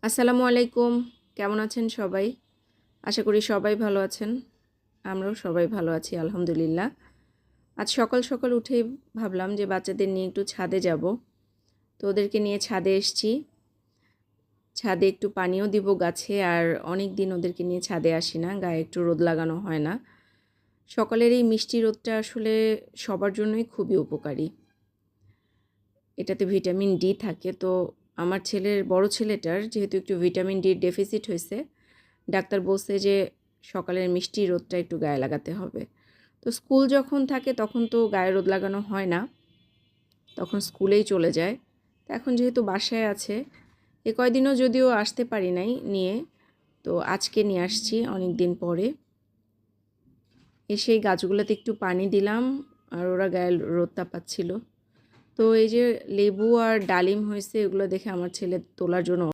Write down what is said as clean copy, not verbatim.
আসসালামু আলাইকুম। কেমন আছেন সবাই? আশা করি সবাই ভালো আছেন। আমরাও সবাই ভালো আছি আলহামদুলিল্লাহ। আজ সকাল, সকাল উঠেই ভাবলাম যে বাচ্চাদের নিয়ে একটু ছাদে যাব। তো ওদেরকে নিয়ে ছাদে এসেছি। ছাদে একটু পানিও দিব গাছে, আর অনেক দিন ওদেরকে নিয়ে ছাদে আসি না। গায়ে একটু রোদ লাগানো হয় না। সকালের এই মিষ্টি রোদটা আসলে সবার জন্যই খুবই উপকারী। এটাতে ভিটামিন ডি থাকে। তো আমার বড় ছেলেটার যেহেতু একটু ভিটামিন ডির ডেফিসিট হয়েছে, ডাক্তার বলছে যে সকালের মিষ্টি রোদটা একটু গায়ে লাগাতে হবে। তো স্কুল যখন থাকে তখন তো গায়ে রোদ লাগানো হয় না, তখন স্কুলেই চলে যায়। তো এখন যেহেতু বাসায় আছে, এ কয়দিনও যদিও আসতে পারি নাই নিয়ে, তো আজকে নিয়ে আসছি অনেক দিন পরে। এসে এই গাছগুলোতে একটু পানি দিলাম, আর ওরা গায়ে রোদটা পাচ্ছিল। তো এই যে লেবু আর ডালিম হয়েছে, এগুলো দেখে আমার ছেলে তোলার জন্য